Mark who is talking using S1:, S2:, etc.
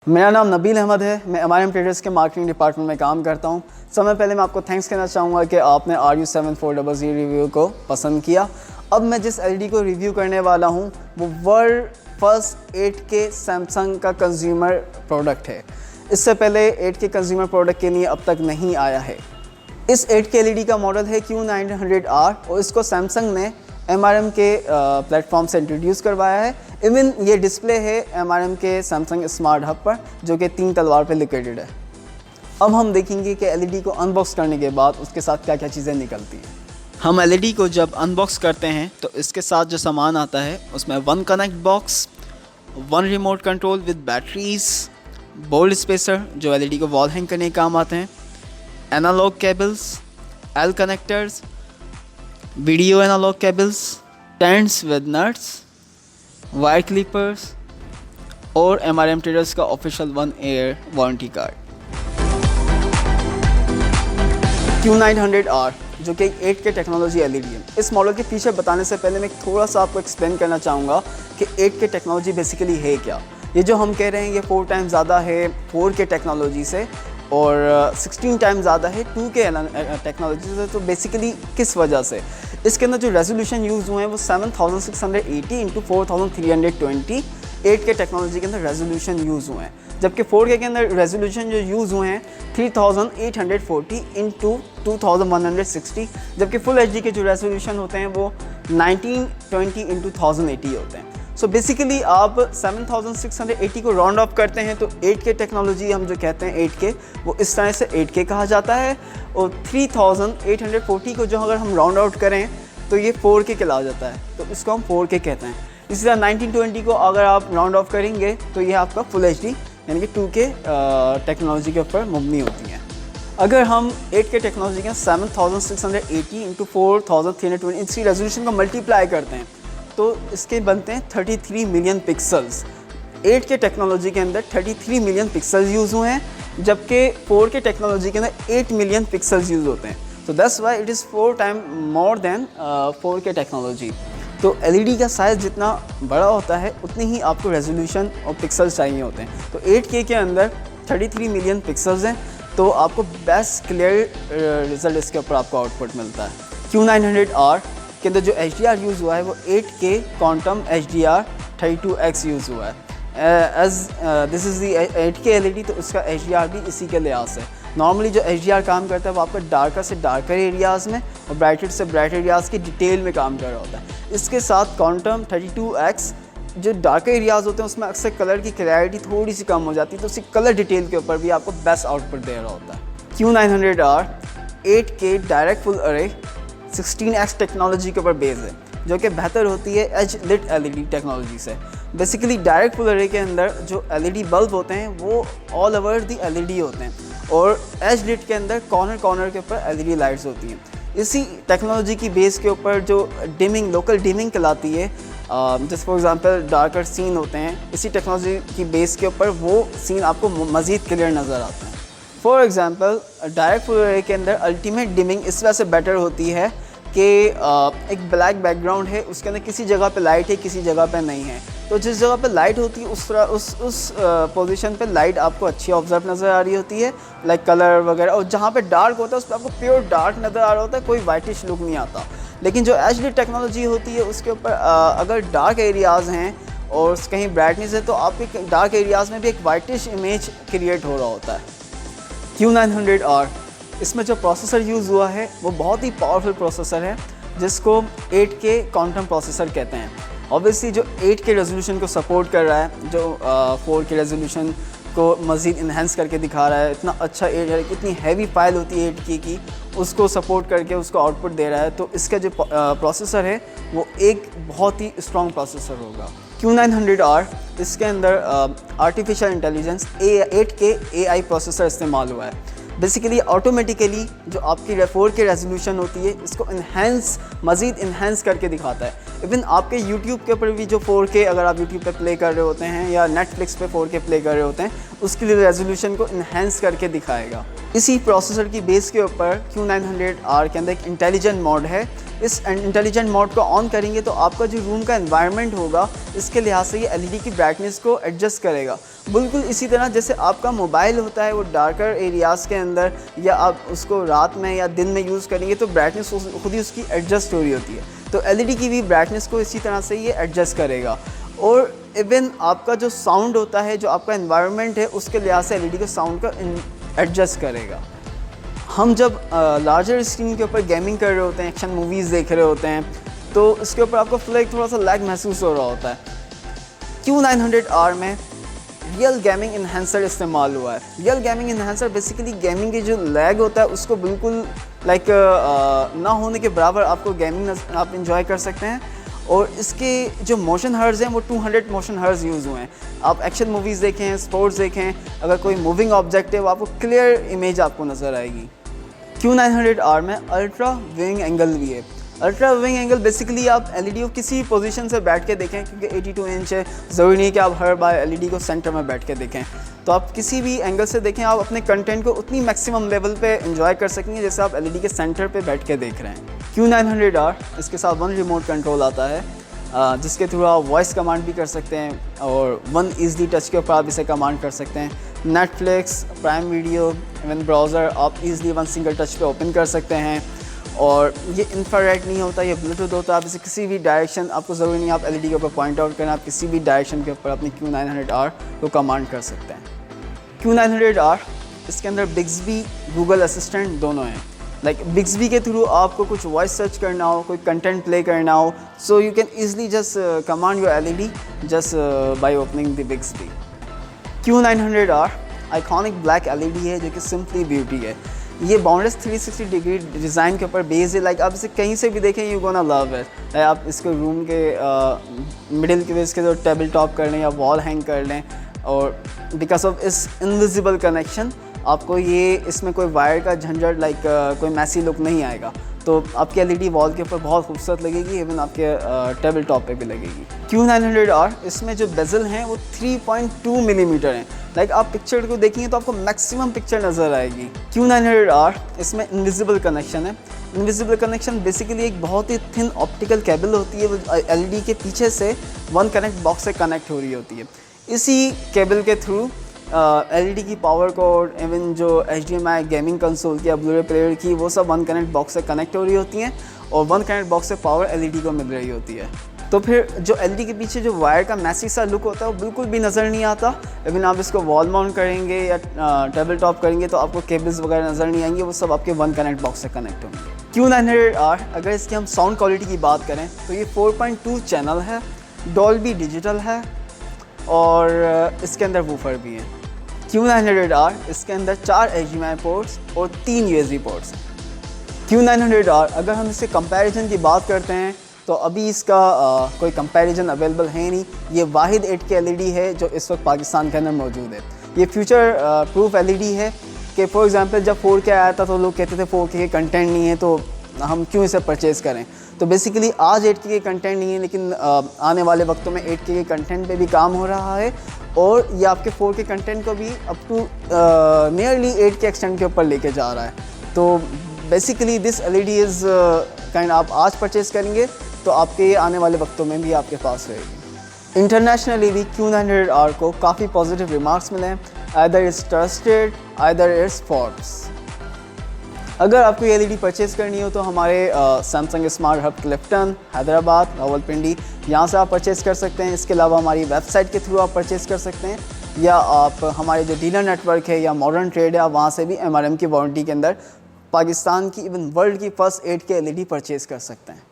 S1: मेरा नाम नबील अहमद है। मैं MRM ट्रेडर्स के मार्केटिंग डिपार्टमेंट में काम करता हूँ। समय पहले मैं आपको थैंक्स कहना चाहूँगा कि आपने RU7400 रिव्यू को पसंद किया। अब मैं जिस LED को रिव्यू करने वाला हूँ वो वर्ल्ड फर्स्ट 8K सैमसंग का कंज्यूमर प्रोडक्ट है। इससे पहले 8K कंज्यूमर प्रोडक्ट के लिए अब तक नहीं आया है। इस 8K LED का मॉडल है Q900R और इसको सैमसंग ने MRM के प्लेटफॉर्म से इंट्रोड्यूस करवाया है। इवन ये डिस्प्ले है MRM के सैमसंग स्मार्ट हब पर, जो कि 3 तलवार पे लोकेटेड है। अब हम देखेंगे कि LED को अनबॉक्स करने के बाद उसके साथ क्या क्या चीज़ें निकलती हैं। हम LED को जब अनबॉक्स करते हैं तो इसके साथ जो सामान आता है उसमें 1 connect box, 1 remote control with batteries, bolt spacer जो LED को वॉल हैंग करने के काम आते हैं, analogue cables, L connectors, video analogue cables, tents with nuts, wire clippers और MRM ट्रेडर्स का official 1 year warranty card. Q900R जो कि 8K टेक्नोलॉजी LED है। इस मॉडल के फीचर बताने से पहले मैं थोड़ा सा आपको एक्सप्लेन करना चाहूँगा कि 8K टेक्नोलॉजी बेसिकली है क्या। ये जो हम कह रहे हैं ये 4 टाइम्स ज़्यादा है 4K टेक्नोलॉजी से और 16 टाइम्स ज़्यादा है 2K टेक्नोलॉजी से। तो बेसिकली किस वजह से? इसके अंदर जो रेजोल्यूशन यूज़ हुए हैं वो 7680 × 4320 8K टेक्नोलॉजी के अंदर रेजोल्यूशन यूज़ हुए हैं, जबकि 4K के अंदर रेजोल्यूशन जो यूज़ हुए हैं 3840 × 2160, जबकि फुल HD के जो रेजोल्यूशन होते हैं वो 1920 × 1080 होते हैं। सो बेसिकली आप 7680 को राउंड ऑफ करते हैं तो 8K टेक्नोलॉजी हम जो कहते हैं 8K वो इस तरह से 8K कहा जाता है, और 3840 को जो अगर हम राउंड आउट करें तो ये 4K कहला जाता है, तो इसको हम 4K कहते हैं। इसी तरह 1920 को अगर आप राउंड ऑफ करेंगे तो ये आपका फुल HD यानी कि 2K टेक्नोलॉजी के ऊपर मुबनी होती हैं। अगर हम 8K टेक्नोलॉजी के 7680 × 4320 इसी रेजोल्यूशन को मल्टीप्लाई करते हैं तो इसके बनते हैं 33 मिलियन पिक्सल्स। 8K टेक्नोलॉजी के अंदर 33 मिलियन पिक्सल्स यूज़ हुए हैं, जबकि 4K टेक्नोलॉजी के अंदर 8 मिलियन पिक्सल्स यूज़ होते हैं। तो that's why it is 4 time more than 4K technology. तो LED का साइज़ जितना बड़ा होता है उतनी ही आपको रेजोल्यूशन और पिक्सल्स चाहिए होते हैं। तो 8K के अंदर 33 मिलियन पिक्सल्स हैं, तो आपको बेस्ट क्लियर रिजल्ट इसके ऊपर आपको आउटपुट मिलता है। Q900R के अंदर जो HDR यूज़ हुआ है वो 8K quantum HDR 32x use हुआ है। As this is the 8K LED, तो इसका HDR भी इसी के लिहाज से। नॉर्मली जो HDR काम करता है वो आपका डार्कर से डार्कर एरियाज़ में और ब्राइटर से ब्राइट एरियाज़ की डिटेल में काम कर रहा होता है। इसके साथ क्वांटम 32x जो डार्कर एरियाज़ होते हैं उसमें अक्सर कलर की क्लैरिटी थोड़ी सी कम हो जाती है, तो उसकी कलर डिटेल के ऊपर भी आपको बेस्ट आउटपुट दे रहा होता है। Q900R 8K डायरेक्ट फुल अरे 16x टेक्नोलॉजी के ऊपर बेस है, जो कि बेहतर होती है एज लिट LED टेक्नोलॉजी से। बेसिकली डायरेक्ट फुल अरे के अंदर जो LED बल्ब होते हैं वो ऑल ओवर दी LED होते हैं, और एज लिट के अंदर कॉर्नर कॉर्नर के ऊपर LED लाइट्स होती हैं। इसी टेक्नोलॉजी की बेस के ऊपर जो डिमिंग, लोकल डिमिंग कहलाती है, जैसे फॉर एग्जांपल डार्कर सीन होते हैं, इसी टेक्नोलॉजी की बेस के ऊपर वो सीन आपको मज़ीद क्लियर नज़र आता है। फॉर एग्जांपल डायरेक्ट फुल अरे के अंदर अल्टीमेट डिमिंग इस वजह से बेटर होती है कि एक ब्लैक बैकग्राउंड है, उसके अंदर किसी जगह पे लाइट है, किसी जगह पे नहीं है। तो जिस जगह पे लाइट होती है उस पोजीशन पे लाइट आपको अच्छी ऑब्जर्व नज़र आ रही होती है, लाइक कलर वगैरह, और जहाँ पे डार्क होता है उस पर आपको प्योर डार्क नज़र आ रहा होता है, कोई वाइटिश लुक नहीं आता। लेकिन जो HD टेक्नोलॉजी होती है उसके ऊपर अगर डार्क एरियाज़ हैं और कहीं ब्राइटनेस है तो आपके डार्क एरियाज़ में भी एक वाइटिश इमेज क्रिएट हो रहा होता है। Q900R इसमें जो प्रोसेसर यूज़ हुआ है वो बहुत ही पावरफुल प्रोसेसर है, जिसको 8K क्वांटम प्रोसेसर कहते हैं। ऑब्वियसली जो 8K रेजोल्यूशन को सपोर्ट कर रहा है, जो 4K रेजोल्यूशन को मज़ीद इन्हेंस करके दिखा रहा है, इतना अच्छा इतनी हैवी फाइल होती है 8K की, उसको सपोर्ट करके उसको आउटपुट दे रहा है। तो इसका जो प्रोसेसर है वो एक बहुत ही स्ट्रॉन्ग प्रोसेसर होगा। Q900R इसके अंदर artificial intelligence 8K AI processor इस्तेमाल हुआ है। बेसिकली ऑटोमेटिकली जो आपकी 4K रेजोल्यूशन होती है इसको मज़ीद इन्हेंस करके दिखाता है। इवन आपके यूट्यूब के ऊपर भी जो 4K अगर आप यूट्यूब पे प्ले कर रहे होते हैं या नेटफ्लिक्स पे 4K प्ले कर रहे होते हैं, उसके लिए रेजोल्यूशन को इन्हेंस करके दिखाएगा। इसी प्रोसेसर की बेस के ऊपर Q900R के अंदर एक इंटेलिजेंट मोड है। इस इंटेलिजेंट मोड को ऑन करेंगे तो आपका जो रूम का एनवायरनमेंट होगा इसके लिहाज से ये LED की ब्राइटनेस को एडजस्ट करेगा। बिल्कुल इसी तरह जैसे आपका मोबाइल होता है वो डार्कर एरियाज़ के अंदर या आप उसको रात में या दिन में यूज़ करेंगे तो ब्राइटनेस खुद ही उसकी एडजस्ट हो रही होती है। तो एलईडी की भी ब्राइटनेस को इसी तरह से ये एडजस्ट करेगा। और इवन आपका जो साउंड होता है, जो आपका एनवायरनमेंट है, उसके लिहाज से एलईडी के साउंड का एडजस्ट करेगा। हम जब लार्जर स्क्रीन के ऊपर गेमिंग कर रहे होते हैं, एक्शन मूवीज़ देख रहे होते हैं, तो उसके ऊपर आपको फ्लैग थोड़ा सा लैग महसूस हो रहा होता है। Q900R में रियल गेमिंग इन्हेंसर इस्तेमाल हुआ है। Real gaming enhancer basically gaming की जो लैग होता है उसको बिल्कुल ना होने के बराबर आपको गेमिंग आप इंजॉय कर सकते हैं। और इसके जो मोशन हर्ज हैं वो 200 मोशन हर्ज यूज़ हुए हैं। आप एक्शन मूवीज़ देखें, स्पोर्ट्स देखें, अगर कोई मूविंग ऑब्जेक्ट है वो आपको क्लियर इमेज आपको नज़र आएगी। Q900R में अल्ट्रा विंग एंगल भी है। अल्ट्रा विंग एंगल बेसिकली आप एलईडी को किसी पोजीशन से बैठ के देखें, क्योंकि 82 इंच है, ज़रूरी नहीं कि आप हर बार एलईडी को सेंटर में बैठ के देखें। तो आप किसी भी एंगल से देखें, आप अपने कंटेंट को उतनी मैक्सिमम लेवल पे एंजॉय कर सकेंगे जैसे आप एलईडी के सेंटर पे बैठ के देख रहे हैं। Q900R इसके साथ 1 रिमोट कंट्रोल आता है, जिसके थ्रू आप वॉइस कमांड भी कर सकते हैं और 1 ईज़िली टच के ऊपर आप इसे कमांड कर सकते हैं। Netflix, prime video, even browser आप ईज़िली 1 सिंगल टच पे ओपन कर सकते हैं। और ये इंफ्रारेड नहीं होता, ये ब्लूटूथ होता है। आप इसे किसी भी डायरेक्शन, आपको ज़रूरी नहीं आप एलईडी के ऊपर पॉइंट आउट करें, आप किसी भी डायरेक्शन के ऊपर अपनी Q900R को कमांड कर सकते हैं। Q900R इसके अंदर बिग्सबी, गूगल असिस्टेंट दोनों हैं। बिग्सबी के थ्रू आपको कुछ वॉइस सर्च करना हो, कोई कंटेंट प्ले करना हो, so you can easily just command your LED just by opening the Bixby. Q900R iconic black LED है जो कि सिंपली ब्यूटी है। ये बाउंडलेस 360 डिग्री डिज़ाइन के ऊपर बेस है। आप इसे कहीं से भी देखें, यू गोना लव इट। आप इसको रूम के मिडिल के इसके जो टेबल टॉप कर लें या वॉल हैंग कर लें, और बिकॉज ऑफ इस इनविजिबल कनेक्शन आपको ये इसमें कोई वायर का झंझट कोई मैसी लुक नहीं आएगा। तो आपकी एलईडी वॉल के ऊपर बहुत खूबसूरत लगेगी, इवन आपके टेबल टॉप पे भी लगेगी। Q900R इसमें जो बेजल हैं वो 3.2 मिलीमीटर हैं। आप पिक्चर को देखेंगे तो आपको मैक्सिमम पिक्चर नज़र आएगी। Q900R इसमें इनविजिबल कनेक्शन है। इनविजिबल कनेक्शन बेसिकली एक बहुत ही थिन ऑप्टिकल केबल होती है, वो एलईडी के पीछे से 1 कनेक्ट बॉक्स से कनेक्ट हो रही होती है। इसी केबल के थ्रू एलईडी की पावर कोड, इवन जो HDMI गेमिंग कंसोल की या ब्लू रे प्लेयर की, वो सब 1 कनेक्ट बॉक्स से कनेक्ट हो रही होती हैं और 1 कनेक्ट बॉक्स से पावर एलईडी को मिल रही होती है। तो फिर जो एलईडी के पीछे जो वायर का मैसी सा लुक होता है वो बिल्कुल भी नज़र नहीं आता। इवन आप इसको वॉल माउंट करेंगे या टेबल टॉप करेंगे तो आपको केबल्स वगैरह नज़र नहीं आएंगे, वो सब आपके 1 कनेक्ट बॉक्स से कनेक्ट होंगे। Q900R अगर इसकी हम साउंड क्वालिटी की बात करें तो ये 4.2 चैनल है, डॉल्बी डिजिटल है और इसके अंदर वूफर भी है। Q900R इसके अंदर 4 HDMI पोर्ट्स और 3 USB पोर्ट्स हैं। Q900R अगर हम इससे कंपैरिजन की बात करते हैं तो अभी इसका कोई कंपैरिजन अवेलेबल है नहीं। ये वाहिद 8K एलईडी है जो इस वक्त पाकिस्तान के अंदर मौजूद है। ये फ्यूचर प्रूफ एलईडी है कि फॉर एग्जांपल जब 4K आया था तो लोग कहते थे 4K के कंटेंट नहीं है तो हम क्यों इसे परचेज़ करें। तो बेसिकली आज 8K के कंटेंट नहीं है, लेकिन आने वाले वक्तों में 8K के कंटेंट पे भी काम हो रहा है और ये आपके 4K कंटेंट को भी up to nearly 8K extend के ऊपर लेके जा रहा है। तो basically this LED is kind आप आज परचेज़ करेंगे तो आपके आने वाले वक्तों में भी आपके पास रहेगी। इंटरनेशनली भी Q900R को काफ़ी पॉजिटिव रिमार्क्स मिले हैं, either it's trusted, either it's Forbes. अगर आपको ये एलईडी परचेज़ करनी हो तो हमारे Samsung smart hub Clifton, Hyderabad, Rawalpindi, यहाँ से आप परचेज़ कर सकते हैं। इसके अलावा हमारी वेबसाइट के थ्रू आप परचेज़ कर सकते हैं या आप हमारे जो डीलर नेटवर्क है या मॉडर्न ट्रेड है आप वहाँ से भी MRM की वारंटी के अंदर पाकिस्तान की इवन वर्ल्ड की फर्स्ट 8K एलईडी परचेज़ कर सकते हैं।